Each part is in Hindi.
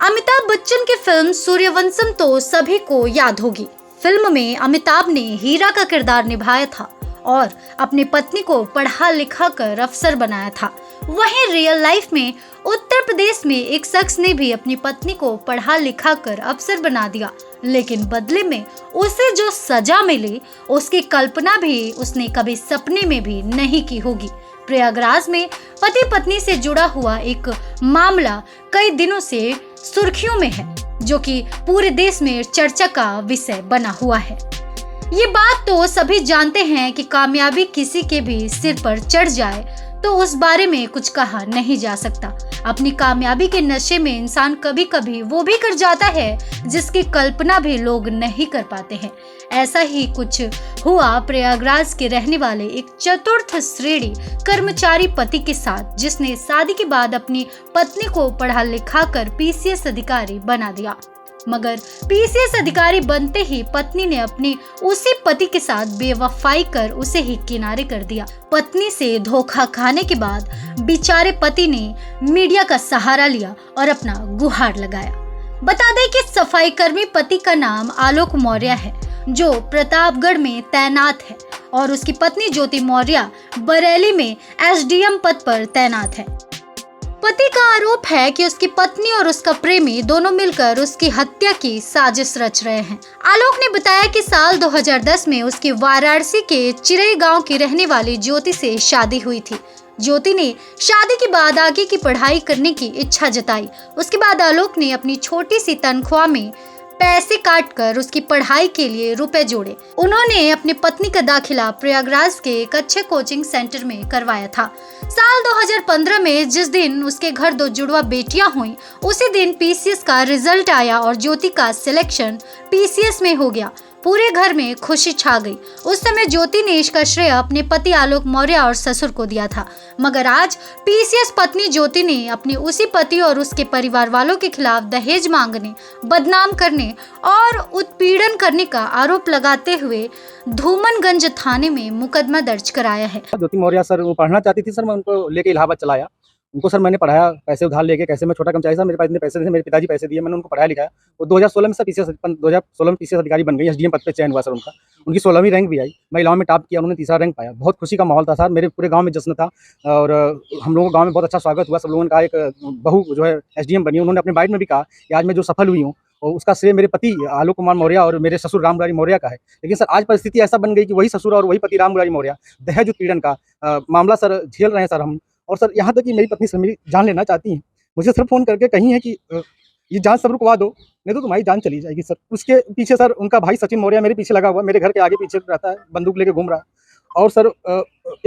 अमिताभ बच्चन की फिल्म सूर्यवंशम तो सभी को याद होगी। फिल्म में अमिताभ ने हीरा का किरदार निभाया था और अपनी पत्नी को पढ़ा लिखा कर अफसर बनाया था। वहीं रियल लाइफ में उत्तर प्रदेश में एक शख्स ने भी अपनी पत्नी को पढ़ा लिखा कर अफसर बना दिया, लेकिन बदले में उसे जो सजा मिली उसकी कल्पना भी उसने कभी सपने में भी नहीं की होगी। प्रयागराज में पति पत्नी से जुड़ा हुआ एक मामला कई दिनों से सुर्खियों में है, जो कि पूरे देश में चर्चा का विषय बना हुआ है। ये बात तो सभी जानते हैं कि कामयाबी किसी के भी सिर पर चढ़ जाए तो उस बारे में कुछ कहा नहीं जा सकता। अपनी कामयाबी के नशे में इंसान कभी कभी वो भी कर जाता है जिसकी कल्पना भी लोग नहीं कर पाते हैं। ऐसा ही कुछ हुआ प्रयागराज के रहने वाले एक चतुर्थ श्रेणी कर्मचारी पति के साथ, जिसने शादी के बाद अपनी पत्नी को पढ़ा लिखा कर पीसीएस अधिकारी बना दिया। मगर पीसीएस अधिकारी बनते ही पत्नी ने अपने उसी पति के साथ बेवफाई कर उसे ही किनारे कर दिया। पत्नी से धोखा खाने के बाद बेचारे पति ने मीडिया का सहारा लिया और अपना गुहार लगाया। बता दें कि सफाई कर्मी पति का नाम आलोक मौर्य है, जो प्रतापगढ़ में तैनात है, और उसकी पत्नी ज्योति मौर्य बरेली में एसडीएम पद पर तैनात है। पति का आरोप है कि उसकी पत्नी और उसका प्रेमी दोनों मिलकर उसकी हत्या की साजिश रच रहे हैं। आलोक ने बताया कि साल 2010 में उसकी वाराणसी के चिरई गांव की रहने वाली ज्योति से शादी हुई थी। ज्योति ने शादी के बाद आगे की पढ़ाई करने की इच्छा जताई। उसके बाद आलोक ने अपनी छोटी सी तनख्वाह में पैसे काट कर उसकी पढ़ाई के लिए रुपए जोड़े। उन्होंने अपनी पत्नी का दाखिला प्रयागराज के एक अच्छे कोचिंग सेंटर में करवाया था। साल 2015 में जिस दिन उसके घर 2 जुड़वा बेटियां हुई, उसी दिन पीसीएस का रिजल्ट आया और ज्योति का सिलेक्शन पीसीएस में हो गया। पूरे घर में खुशी छा गई। उस समय ज्योति ने इसका श्रेय अपने पति आलोक मौर्य और ससुर को दिया था। मगर आज पीसीएस पत्नी ज्योति ने अपने उसी पति और उसके परिवार वालों के खिलाफ दहेज मांगने, बदनाम करने और उत्पीड़न करने का आरोप लगाते हुए धूमनगंज थाने में मुकदमा दर्ज कराया है। ज्योति मौर्य सर वो पढ़ना चाहती थी सर, मैं उनको लेके इलाहाबाद चला आया। उनको सर मैंने पढ़ाया, पैसे उधार लेके, कैसे मैं छोटा कर्मचारी सर, मेरे पास इतने पैसे थे, मेरे पिताजी पैसे दिए, मैंने उनको पढ़ाया लिखाया। वो 2016 में सर 2016 में पीसीएस अधिकारी बन गई, एसडीएम पद पे चयन हुआ सर उनका। उनकी 16वीं रैंक भी आई, महिलाओं में टॉप किया, उन्होंने 3रा रैंक पाया। बहुत खुशी का माहौल था सर, मेरे पूरे गाँव में जश्न था और हम लोगों को गाँव में बहुत अच्छा स्वागत हुआ। सब लोगों ने कहा एक बहू जो है एसडीएम बनी। उन्होंने अपने बाइट में भी कहा कि आज मैं जो सफल हुई हूँ और उसका श्रेय मेरे पति आलोक कुमार मौर्य और मेरे ससुर राम मुरारी मौर्य का है। लेकिन सर आज परिस्थिति ऐसा बन गई कि वही ससुर और वही पति राम मुरारी मौर्य दहेज उत्पीड़न का मामला सर झेल रहे हैं सर हम। और सर यहाँ तक कि मेरी पत्नी सर मेरी जान लेना चाहती हैं। मुझे सर फ़ोन करके कही है कि ये जांच सब रुकवा दो, नहीं तो तुम्हारी जान चली जाएगी सर। उसके पीछे सर उनका भाई सचिन मौर्य मेरे पीछे लगा हुआ, मेरे घर के आगे पीछे रहता है, बंदूक लेके घूम रहा है। और सर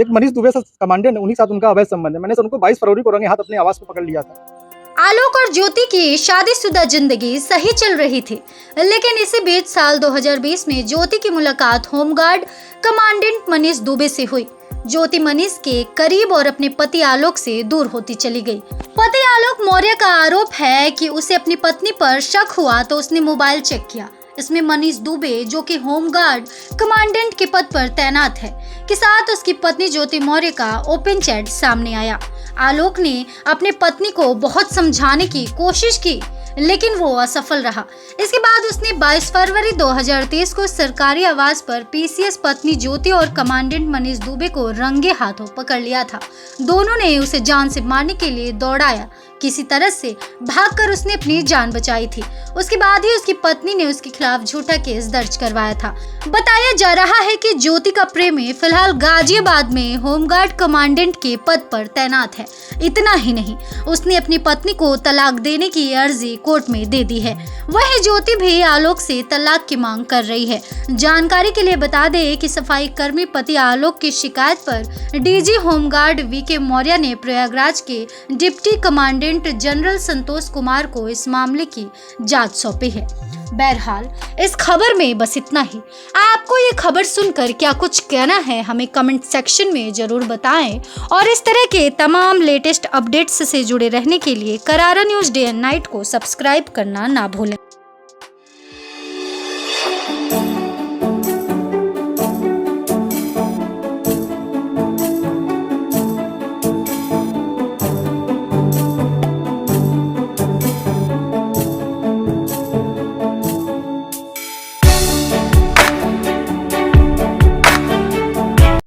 एक मनीष दुबे सर कमांडेंट, उन्हीं साथ उनका अवैध संबंध है। मैंने सर उनको 22 फरवरी को रंगे हाथ अपने आवास पर पकड़ लिया था। आलोक और ज्योति की शादीशुदा जिंदगी सही चल रही थी, लेकिन इसी बीच साल 2020 में ज्योति की मुलाकात होमगार्ड कमांडेंट मनीष दुबे से हुई। ज्योति मनीष के करीब और अपने पति आलोक से दूर होती चली गई। पति आलोक मौर्य का आरोप है कि उसे अपनी पत्नी पर शक हुआ तो उसने मोबाइल चेक किया। इसमें मनीष दुबे, जो कि होमगार्ड कमांडेंट के पद पर तैनात है, के साथ उसकी पत्नी ज्योति मौर्य का ओपन चैट सामने आया। आलोक ने अपनी पत्नी को बहुत समझाने की कोशिश की, लेकिन वो असफल रहा। इसके बाद उसने 22 फरवरी 2023 को सरकारी आवास पर पीसीएस पत्नी ज्योति और कमांडेंट मनीष दुबे को रंगे हाथों पकड़ लिया था। दोनों ने उसे जान से मारने के लिए दौड़ाया। किसी तरह से भागकर उसने अपनी जान बचाई थी। उसके बाद ही उसकी पत्नी ने उसके खिलाफ झूठा केस दर्ज करवाया था। बताया जा रहा है कि ज्योति का प्रेमी फिलहाल गाजियाबाद में होमगार्ड कमांडेंट के पद पर तैनात है। इतना ही नहीं, उसने अपनी पत्नी को तलाक देने की अर्जी कोर्ट में दे दी है। वहीं ज्योति भी आलोक से तलाक की मांग कर रही है। जानकारी के लिए बता दें कि सफाई कर्मी पति आलोक की शिकायत पर डीजी होमगार्ड वीके मौर्य ने प्रयागराज के deputy commandant general Santosh Kumar को इस मामले की जांच सौंपी है। बहरहाल इस खबर में बस इतना ही। आपको ये खबर सुनकर क्या कुछ कहना है हमें कमेंट सेक्शन में जरूर बताएं और इस तरह के तमाम लेटेस्ट अपडेट्स से जुड़े रहने के लिए करारा न्यूज़ डे एंड नाइट को सब्सक्राइब करना ना भूलें।